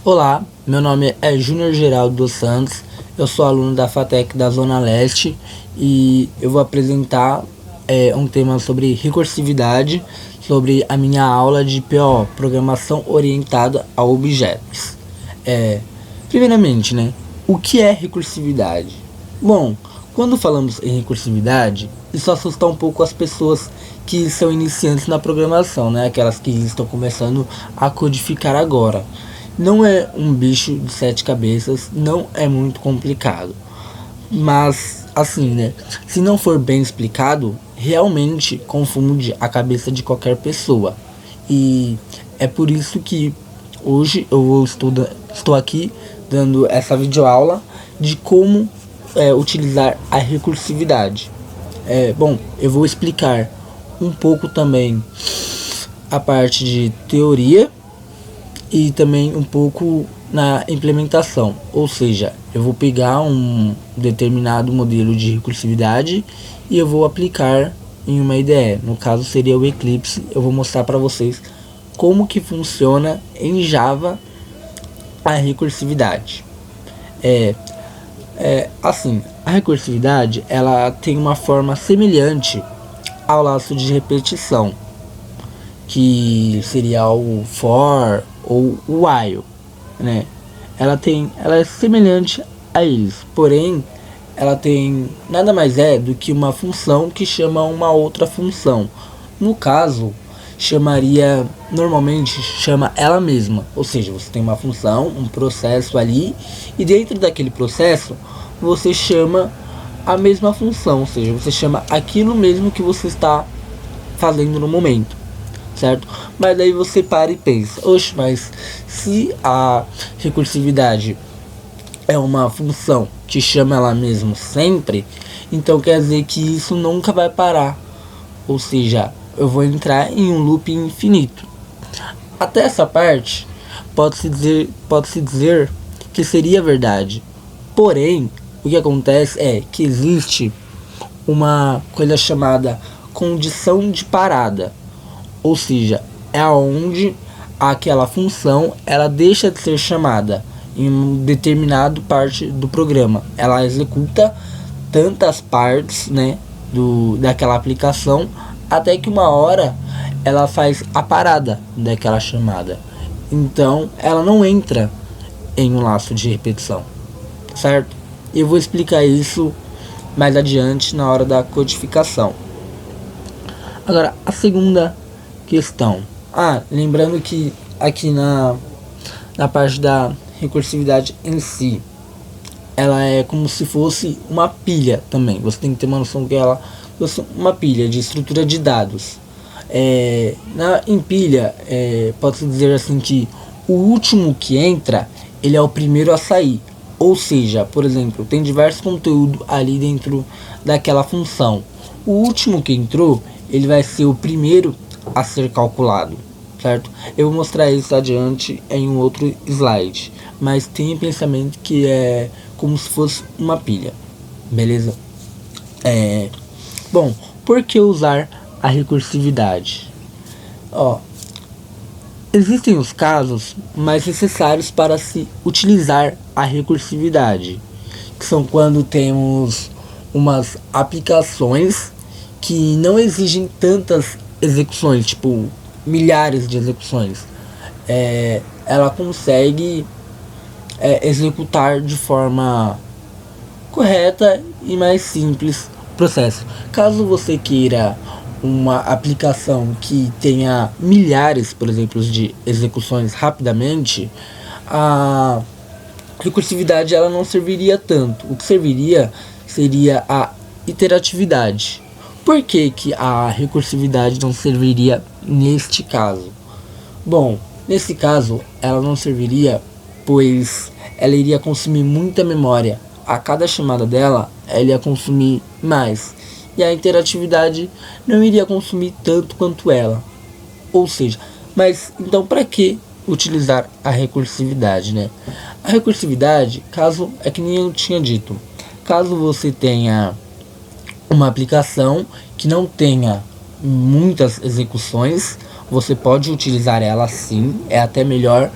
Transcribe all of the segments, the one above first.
Olá, meu nome é Júnior Geraldo dos Santos, eu sou aluno da FATEC da Zona Leste e eu vou apresentar um tema sobre recursividade, sobre a minha aula de PO, Programação Orientada a Objetos. Primeiramente, o que é recursividade? Bom, quando falamos em recursividade, isso assusta um pouco as pessoas que são iniciantes na programação, aquelas que estão começando a codificar agora. Não é um bicho de 7 cabeças, não é muito complicado. Mas, assim, se não for bem explicado, realmente confunde a cabeça de qualquer pessoa. E é por isso que hoje eu estou aqui dando essa videoaula de como utilizar a recursividade. Bom, eu vou explicar um pouco também a parte de teoria e também um pouco na implementação, ou seja, eu vou pegar um determinado modelo de recursividade e eu vou aplicar em uma IDE, no caso seria o Eclipse. Eu vou mostrar para vocês como que funciona em Java a recursividade. Assim, a recursividade ela tem uma forma semelhante ao laço de repetição, que seria o for ou o while, ela é semelhante a eles, porém ela tem nada mais do que uma função que chama uma outra função. No caso, normalmente chama ela mesma, ou seja, você tem uma função, um processo ali, e dentro daquele processo você chama a mesma função, ou seja, você chama aquilo mesmo que você está fazendo no momento, certo? Mas daí você para e pensa, oxe, mas se a recursividade é uma função que chama ela mesma sempre, então quer dizer que isso nunca vai parar, ou seja, eu vou entrar em um loop infinito. Até essa parte pode-se dizer que seria verdade, porém o que acontece é que existe uma coisa chamada condição de parada, ou seja, é onde aquela função ela deixa de ser chamada em um determinado parte do programa. Ela executa tantas partes daquela aplicação até que uma hora ela faz a parada daquela chamada. Então ela não entra em um laço de repetição, certo? Eu vou explicar isso mais adiante na hora da codificação. Agora, a segunda questão. Lembrando que aqui na parte da recursividade em si, ela é como se fosse uma pilha também. Você tem que ter uma noção que ela é uma pilha de estrutura de dados. Em pilha, pode-se dizer assim que o último que entra, ele é o primeiro a sair. Ou seja, por exemplo, tem diversos conteúdos ali dentro daquela função. O último que entrou, ele vai ser o primeiro a ser calculado, certo? Eu vou mostrar isso adiante em um outro slide, mas tenha pensamento que é como se fosse uma pilha, beleza? Bom, por que usar a recursividade? Existem os casos mais necessários para se utilizar a recursividade, que são quando temos umas aplicações que não exigem tantas execuções, tipo milhares de execuções. Ela consegue executar de forma correta e mais simples o processo. Caso você queira uma aplicação que tenha milhares, por exemplo, de execuções rapidamente, a recursividade ela não serviria tanto. O que serviria seria a iteratividade. Por que a recursividade não serviria neste caso? Bom, nesse caso ela não serviria, pois ela iria consumir muita memória. A cada chamada dela, ela ia consumir mais. E a interatividade não iria consumir tanto quanto ela. Ou seja, mas então para que utilizar a recursividade, A recursividade, é que nem eu tinha dito, caso você tenha uma aplicação que não tenha muitas execuções, você pode utilizar ela sim, é até melhor,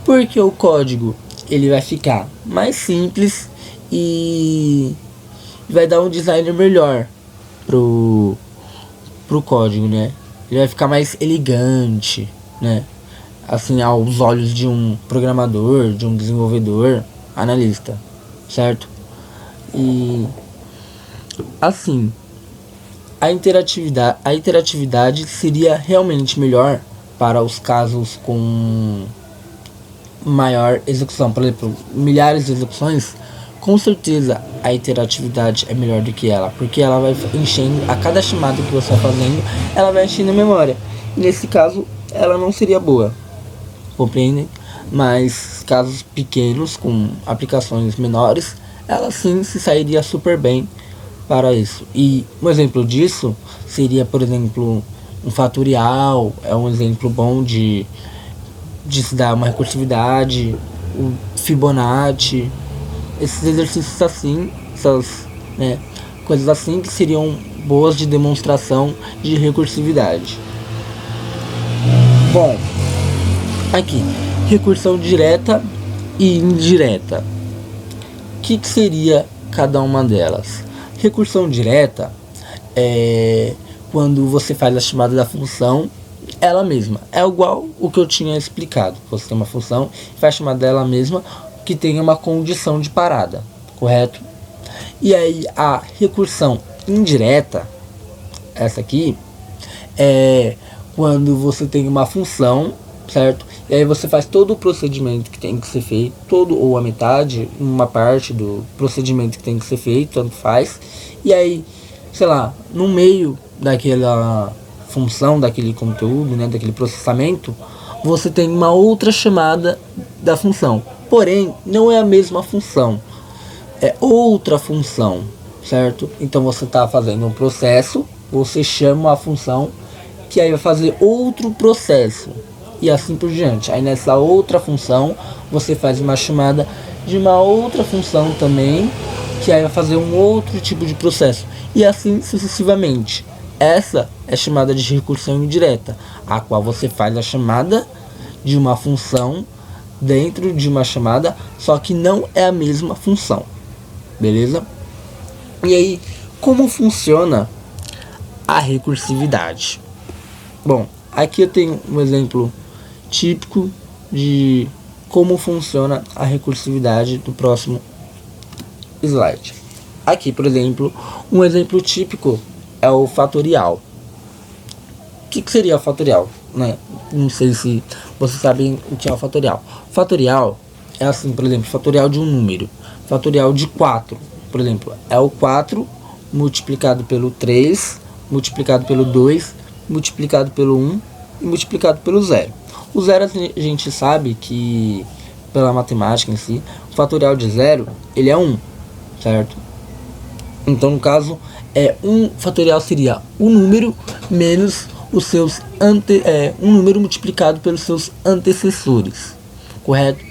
Porque o código ele vai ficar mais simples e vai dar um design melhor pro código, né? Ele vai ficar mais elegante, né? Assim, aos olhos de um programador, de um desenvolvedor, analista, certo? E assim, a interatividade seria realmente melhor para os casos com maior execução, por exemplo, milhares de execuções. Com certeza a interatividade é melhor do que ela, porque ela vai enchendo, a cada chamada que você está fazendo, ela vai enchendo a memória. E nesse caso, ela não seria boa, compreendem? Mas casos pequenos, com aplicações menores, ela sim se sairia super bem para isso. E um exemplo disso seria, por exemplo, um fatorial, é um exemplo bom de se dar uma recursividade, o Fibonacci, esses exercícios assim, essas, né, coisas assim que seriam boas de demonstração de recursividade. Bom, aqui, recursão direta e indireta. O que seria cada uma delas? Recursão direta é quando você faz a chamada da função ela mesma. É igual o que eu tinha explicado. Você tem uma função e faz a chamada dela mesma que tenha uma condição de parada, correto? E aí a recursão indireta, essa aqui, é quando você tem uma função, certo? E aí você faz todo o procedimento que tem que ser feito, todo ou a metade, uma parte do procedimento que tem que ser feito, tanto faz. E aí, sei lá, no meio daquela função, daquele conteúdo, né, daquele processamento, você tem uma outra chamada da função. Porém, não é a mesma função, é outra função, certo? Então você está fazendo um processo, você chama a função que aí vai fazer outro processo e assim por diante. Aí nessa outra função você faz uma chamada de uma outra função também, que aí vai fazer um outro tipo de processo e assim sucessivamente. Essa é chamada de recursão indireta, a qual você faz a chamada de uma função dentro de uma chamada, só que não é a mesma função, beleza? E aí, como funciona a recursividade? Bom, aqui eu tenho um exemplo típico de como funciona a recursividade do próximo slide. Aqui, por exemplo, um exemplo típico é o fatorial. O que seria o fatorial, né? Não sei se vocês sabem o que é o fatorial. Fatorial é assim, por exemplo, fatorial de um número. Fatorial de 4, por exemplo, é o 4 multiplicado pelo 3, multiplicado pelo 2, multiplicado pelo 1 e multiplicado pelo 0. O 0 a gente sabe que, pela matemática em si, o fatorial de 0, ele é 1, certo? Então, no caso, um fatorial seria um número menos os seus um número multiplicado pelos seus antecessores, correto?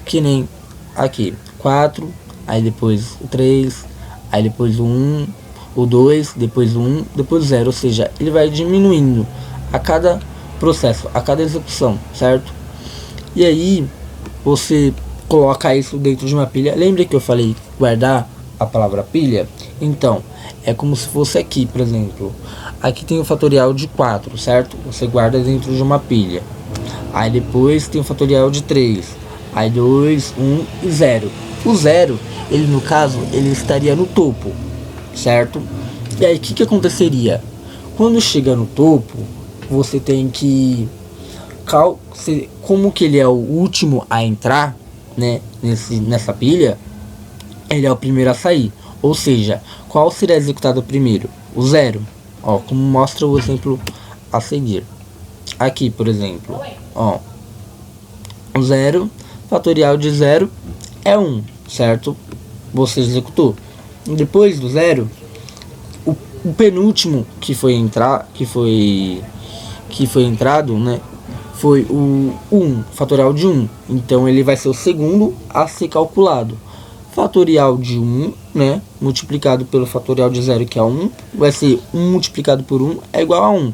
Que nem aqui, 4, aí depois o 3, aí depois o 1, o 2, depois o 1, depois o 0, ou seja, ele vai diminuindo a cada processo, a cada execução, certo? E aí, você coloca isso dentro de uma pilha. Lembra que eu falei guardar a palavra pilha? Então, é como se fosse aqui, por exemplo. Aqui tem o fatorial de 4, certo? Você guarda dentro de uma pilha. Aí depois tem o fatorial de 3. Aí 2, 1 e 0. O 0, ele no caso, ele estaria no topo, certo? E aí o que aconteceria? Quando chega no topo, você tem que... Como que ele é o último a entrar, né, nessa pilha, ele é o primeiro a sair. Ou seja, qual será executado primeiro? O 0. Ó, como mostra o exemplo a seguir. Aqui, por exemplo, ó, o 0, fatorial de 0 é 1, certo? Você executou. Depois do 0, o penúltimo que foi entrado, né, foi o 1, fatorial de 1. Então ele vai ser o segundo a ser calculado. Fatorial de 1, né, multiplicado pelo fatorial de 0, que é 1, vai ser 1 multiplicado por 1 é igual a 1.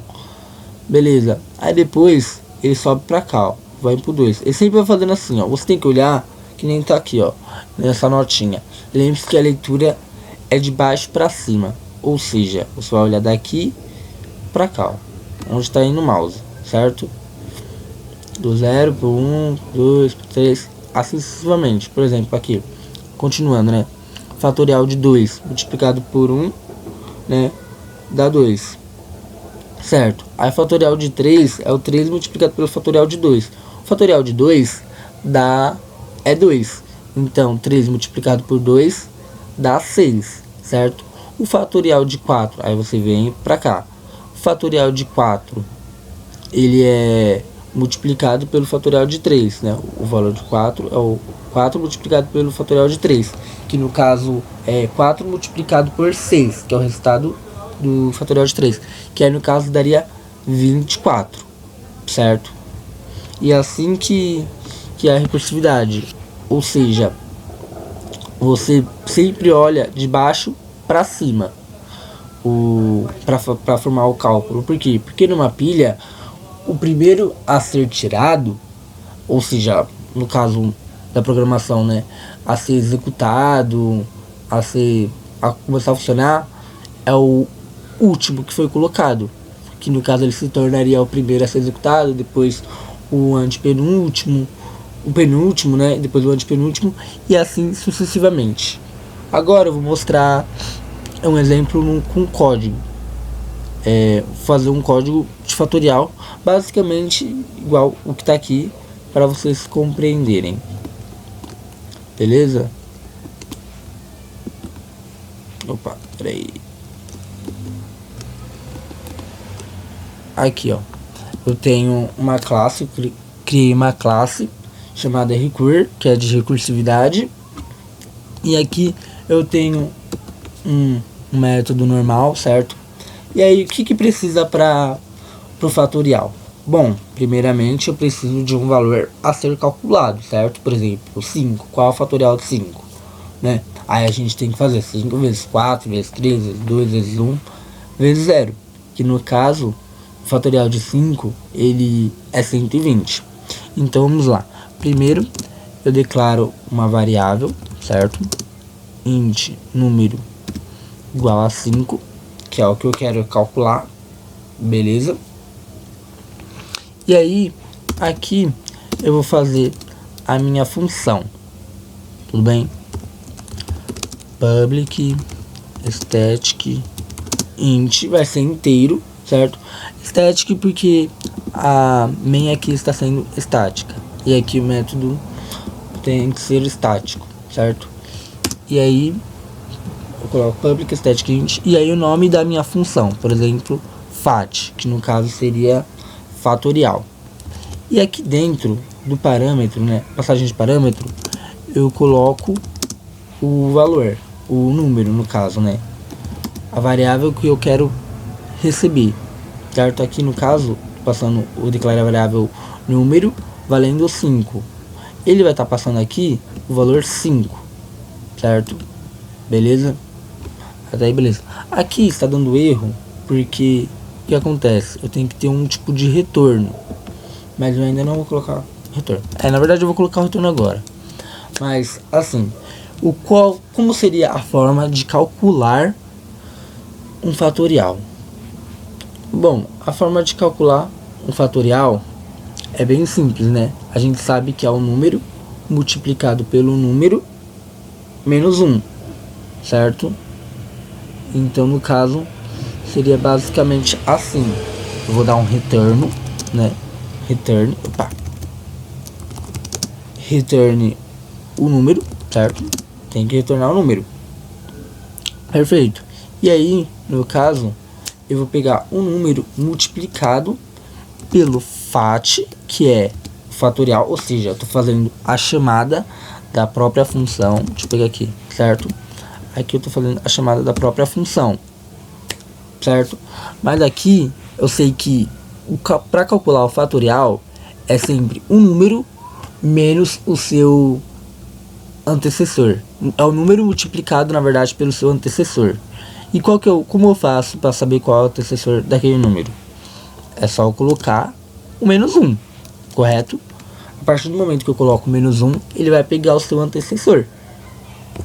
Beleza. Aí depois ele sobe para cá, ó. vai pro 2. Ele sempre vai fazendo assim, ó. Você tem que olhar, que nem tá aqui, ó, nessa notinha. Lembre-se que a leitura é de baixo para cima. Ou seja, você vai olhar daqui para cá, ó, onde está indo o mouse, certo? Do 0 pro 1, 2, 3, assim sucessivamente. Por exemplo, aqui, continuando, né? Fatorial de 2 multiplicado por 1, né? Dá 2. Certo? Aí fatorial de 3 é o 3 multiplicado pelo fatorial de 2. O fatorial de 2 é 2. Então, 3 multiplicado por 2 dá 6, certo? O fatorial de 4, aí você vem pra cá. O fatorial de 4, ele é multiplicado pelo fatorial de 3, né? O valor de 4 é o 4 multiplicado pelo fatorial de 3, que no caso é 4 multiplicado por 6, que é o resultado do fatorial de 3, que aí no caso daria 24, certo? E assim que é a recursividade, ou seja, você sempre olha de baixo para cima para formar o cálculo. Por quê? Porque numa pilha, o primeiro a ser tirado, ou seja, no caso da programação, né, a ser executado, a começar a funcionar, é o último que foi colocado, que no caso ele se tornaria o primeiro a ser executado, depois o antepenúltimo, o penúltimo, né, depois o antepenúltimo, e assim sucessivamente. Agora eu vou mostrar um exemplo com código. Fazer um código de fatorial, basicamente igual o que está aqui, para vocês compreenderem. Beleza? Opa, peraí. Aqui, ó, eu tenho uma classe, criei uma classe chamada recur, que é de recursividade, e aqui eu tenho um método normal, certo? E aí, o que precisa para o fatorial? Bom, primeiramente eu preciso de um valor a ser calculado, certo? Por exemplo, 5, qual é o fatorial de 5? Né? Aí a gente tem que fazer 5 vezes 4, vezes 3, vezes 2, vezes 1, vezes 0, que no caso, o fatorial de 5, ele é 120. Então vamos lá. Primeiro, eu declaro uma variável, certo? Int número igual a 5, que é o que eu quero calcular, beleza? E aí, aqui eu vou fazer a minha função, tudo bem? Public static int vai ser inteiro, certo? Static porque a main aqui está sendo estática, e aqui o método tem que ser estático, certo? E aí eu coloco public static int, e aí o nome da minha função, por exemplo, fat, que no caso seria fatorial. E aqui dentro do parâmetro, né, passagem de parâmetro, eu coloco o valor, o número no caso, né, a variável que eu quero receber, certo? Aqui no caso, passando o declarar a variável número valendo 5. Ele vai estar passando aqui o valor 5, certo? Beleza? Até aí, beleza. Aqui está dando erro porque o que acontece? Eu tenho que ter um tipo de retorno, mas eu ainda não vou colocar retorno. Na verdade eu vou colocar o retorno agora. Mas assim, como seria a forma de calcular um fatorial? Bom, a forma de calcular um fatorial é bem simples, né? A gente sabe que é o número multiplicado pelo número menos 1, certo? Então no caso seria basicamente assim. Eu vou dar um retorno, né? Return o número, certo? Tem que retornar o número. Perfeito. E aí, no caso, eu vou pegar um número multiplicado pelo fat, que é fatorial, ou seja, eu estou fazendo a chamada da própria função. Deixa eu pegar aqui, certo? Aqui eu estou fazendo a chamada da própria função, certo? Mas aqui eu sei que para calcular o fatorial é sempre um número menos o seu antecessor. É o número multiplicado, na verdade, pelo seu antecessor. E como eu faço para saber qual é o antecessor daquele número? É só eu colocar o menos 1, correto? partir do momento que eu coloco menos 1, ele vai pegar o seu antecessor,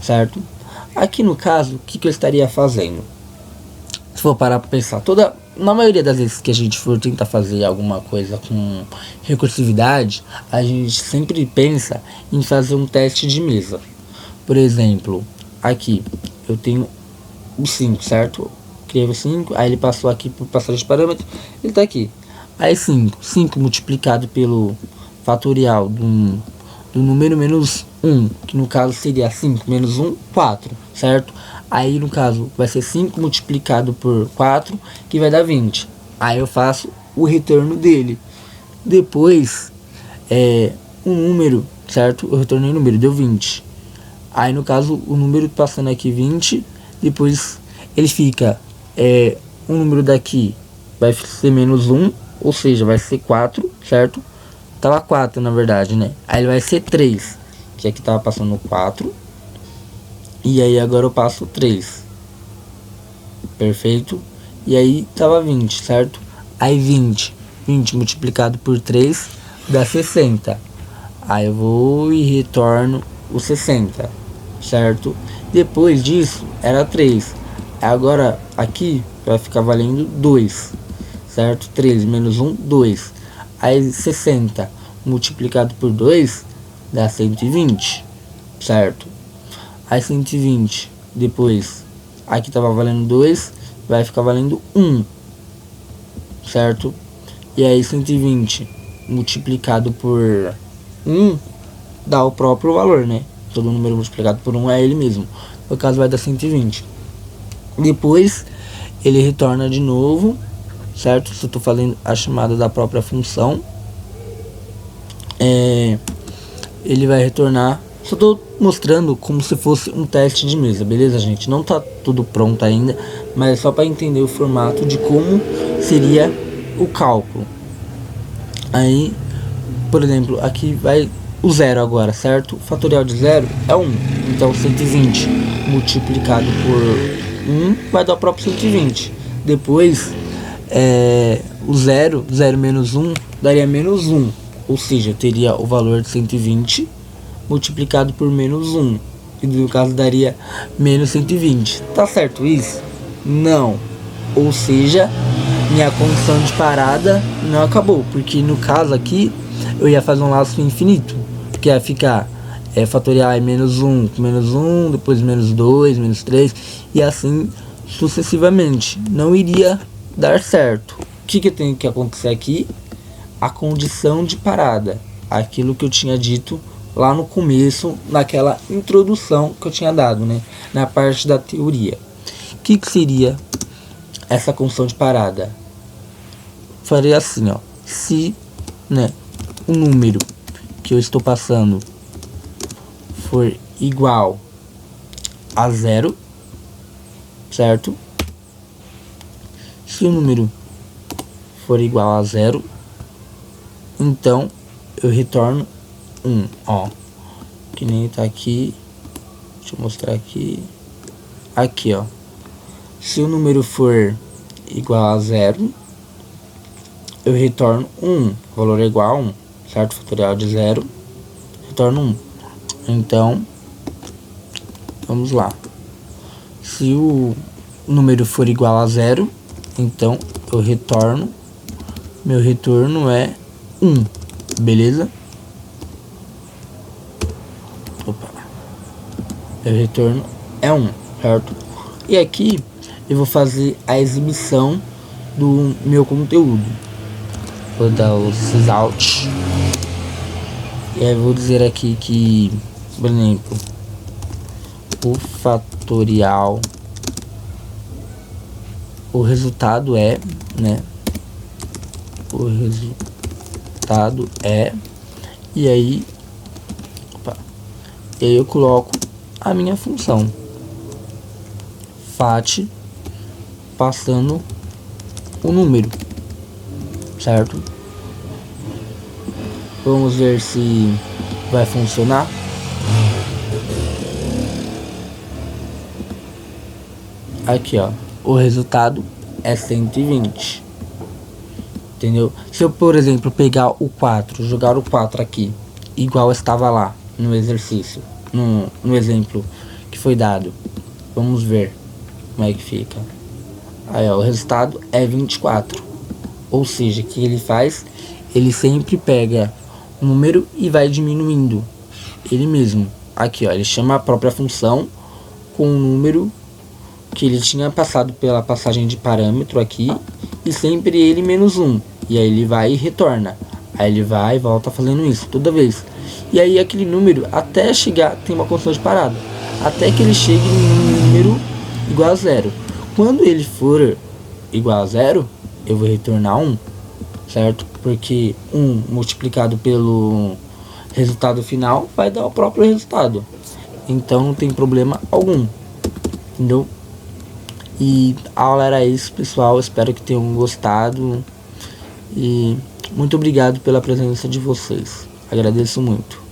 certo? Aqui no caso, o que eu estaria fazendo? Se for parar para pensar, na maioria das vezes que a gente for tentar fazer alguma coisa com recursividade, a gente sempre pensa em fazer um teste de mesa. Por exemplo, aqui eu tenho o 5, certo? Criei o 5, aí ele passou aqui por passagem de parâmetro, ele está aqui. Aí 5 multiplicado pelo fatorial do número menos 1, que no caso seria 5 menos 1, 4, certo? Aí no caso vai ser 5 multiplicado por 4, que vai dar 20. Aí eu faço o retorno dele. Depois, um número, certo? Eu retornei o número, deu 20. Aí no caso, o número passando aqui 20, depois ele fica, um número daqui vai ser menos 1, ou seja, vai ser 4, certo? Tava 4 na verdade, né? Aí ele vai ser 3, que aqui tava passando 4. E aí agora eu passo 3. Perfeito? E aí tava 20, certo? Aí 20 multiplicado por 3 dá 60. Aí eu vou e retorno o 60, certo? Depois disso era 3. Agora aqui vai ficar valendo 2, certo? 3 menos 1, 2. Aí 60 multiplicado por 2 dá 120, certo? Aí 120, depois aqui tava valendo 2, vai ficar valendo 1, certo? E aí 120 multiplicado por 1 dá o próprio valor, né? Todo número multiplicado por 1 é ele mesmo. No caso vai dar 120. Depois ele retorna de novo, certo? Se eu tô fazendo a chamada da própria função, ele vai retornar. Só tô mostrando como se fosse um teste de mesa, beleza, gente? Não tá tudo pronto ainda, mas é só para entender o formato de como seria o cálculo. Aí, por exemplo, aqui vai o 0 agora, certo? O fatorial de 0 é 1. Então 120 multiplicado por 1 vai dar o próprio 120. Depois, o 0 menos 1 daria menos 1. Ou seja, teria o valor de 120 multiplicado por menos 1, e no caso daria menos 120. Tá certo isso? Não. Ou seja, minha condição de parada não acabou, porque no caso aqui eu ia fazer um laço infinito, que ia ficar fatorial é menos 1, menos 1, depois menos 2, menos 3, e assim sucessivamente. Não iria dar certo. O que tem que acontecer aqui? A condição de parada, aquilo que eu tinha dito lá no começo, naquela introdução que eu tinha dado, né? Na parte da teoria. O que seria essa condição de parada? Farei assim, ó. Se, né, o número que eu estou passando for igual a 0, certo? Se o número for igual a 0, então eu retorno 1, ó, que nem tá aqui. Deixa eu mostrar aqui. Aqui, ó. Se o número for igual a 0, eu retorno 1. O valor é igual a 1, certo? Fatorial de 0, retorno 1. Então, vamos lá. Se o número for igual a 0, então eu retorno. Meu retorno é 1, beleza? O retorno é 1, certo? E aqui eu vou fazer a exibição do meu conteúdo. Vou dar o sysout. E aí vou dizer aqui que, por exemplo, o fatorial, o resultado é, né? O resultado é, e aí eu coloco a minha função fat passando o número, certo? Vamos ver se vai funcionar. Aqui, ó, o resultado é 120, entendeu? Se eu, por exemplo, pegar o 4, jogar o 4 aqui, igual estava lá no exercício, no exemplo que foi dado. Vamos ver como é que fica. Aí, ó, o resultado é 24. Ou seja, o que ele faz? Ele sempre pega o número e vai diminuindo ele mesmo. Aqui, ó, ele chama a própria função com o número que ele tinha passado pela passagem de parâmetro aqui, e sempre ele menos 1. E aí ele vai e retorna. Aí ele vai e volta fazendo isso toda vez. E aí aquele número, até chegar, tem uma condição de parada, até que ele chegue em um número igual a 0. Quando ele for igual a 0, eu vou retornar 1, certo? Porque 1 multiplicado pelo resultado final vai dar o próprio resultado. Então não tem problema algum, entendeu? E a aula era isso, pessoal. Espero que tenham gostado. E muito obrigado pela presença de vocês. Agradeço muito.